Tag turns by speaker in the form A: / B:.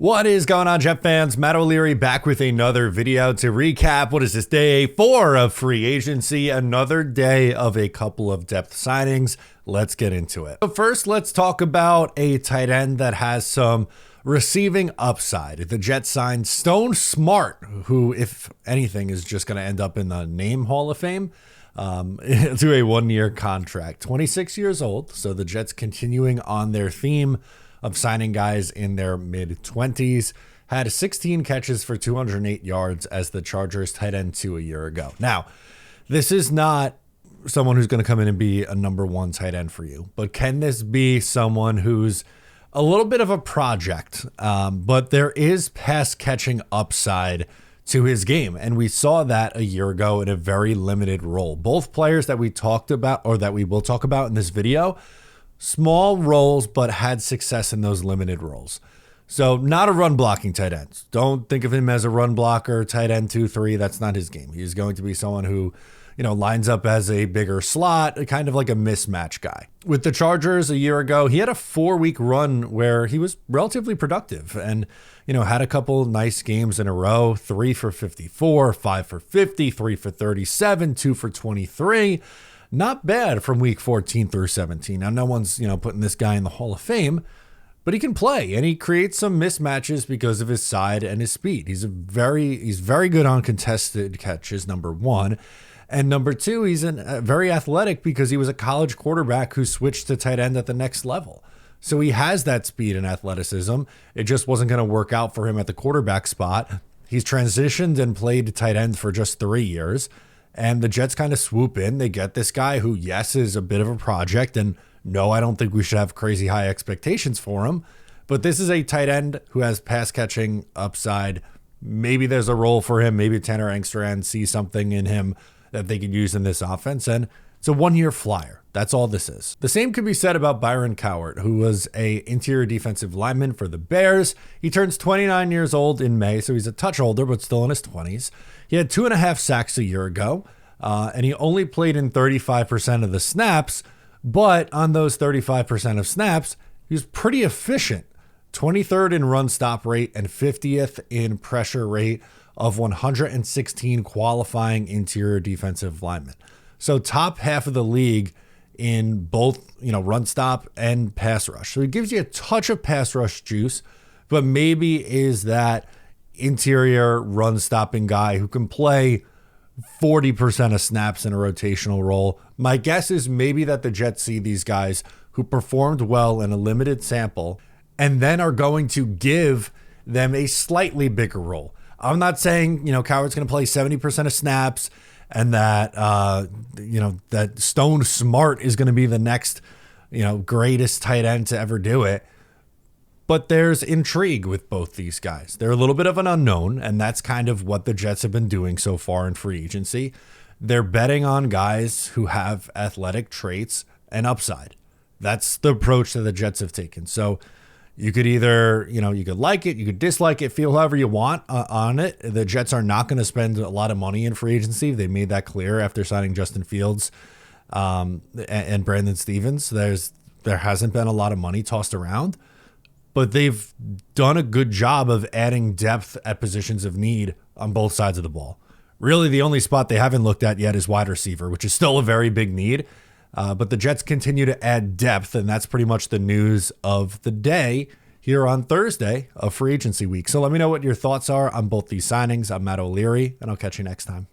A: What is going on, Jet fans? Matt O'Leary back with another video to recap. What is this, day 4 of free agency? Another day of a couple of depth signings. Let's get into it. But first, let's talk about a tight end that has some receiving upside. The Jets signed Stone Smart, who, if anything, is just going to end up in the name Hall of Fame, to a one-year contract. 26 years old, so the Jets continuing on their theme of signing guys in their mid-20s, had 16 catches for 208 yards as the Chargers tight end 2 a year ago. Now, this is not someone who's going to come in and be a number 1 tight end for you, but can this be someone who's a little bit of a project, but there is pass catching upside to his game, and we saw that a year ago in a very limited role. Both players that we talked about, or that we will talk about in this video, small roles, but had success in those limited roles. So not a run blocking tight end. Don't think of him as a run blocker, tight end 2-3. That's not his game. He's going to be someone who, lines up as a bigger slot, kind of like a mismatch guy. With the Chargers a year ago, he had a 4-week run where he was relatively productive and, had a couple nice games in a row, 3 for 54, 5 for 50, 3 for 37, 2 for 23. Not bad from week 14 through 17. Now, no one's, putting this guy in the Hall of Fame, but he can play, and he creates some mismatches because of his side and his speed. He's very good on contested catches, number 1. And number 2, he's very athletic because he was a college quarterback who switched to tight end at the next level. So he has that speed and athleticism. It just wasn't going to work out for him at the quarterback spot. He's transitioned and played tight end for just 3 years. And the Jets kind of swoop in. They get this guy who, yes, is a bit of a project. And no, I don't think we should have crazy high expectations for him. But this is a tight end who has pass catching upside. Maybe there's a role for him. Maybe Tanner Engstrand sees something in him that they could use in this offense. And it's a one-year flyer. That's all this is. The same could be said about Byron Cowart, who was a interior defensive lineman for the Bears. He turns 29 years old in May, so he's a touch older, but still in his 20s. He had 2.5 sacks a year ago, and he only played in 35% of the snaps, but on those 35% of snaps, he was pretty efficient. 23rd in run stop rate and 50th in pressure rate of 116 qualifying interior defensive linemen. So top half of the league in both, run stop and pass rush. So it gives you a touch of pass rush juice, but maybe is that interior run stopping guy who can play 40% of snaps in a rotational role. My guess is maybe that the Jets see these guys who performed well in a limited sample and then are going to give them a slightly bigger role. I'm not saying, Coward's going to play 70% of snaps and that, that Stone Smart is going to be the next, greatest tight end to ever do it. But there's intrigue with both these guys. They're a little bit of an unknown, and that's kind of what the Jets have been doing so far in free agency. They're betting on guys who have athletic traits and upside. That's the approach that the Jets have taken. So you could either, you could like it, you could dislike it, feel however you want on it. The Jets are not going to spend a lot of money in free agency. They made that clear after signing Justin Fields and Brandon Stevens. There hasn't been a lot of money tossed around, but they've done a good job of adding depth at positions of need on both sides of the ball. Really, the only spot they haven't looked at yet is wide receiver, which is still a very big need. But the Jets continue to add depth, and that's pretty much the news of the day here on Thursday of free agency week. So let me know what your thoughts are on both these signings. I'm Matt O'Leary, and I'll catch you next time.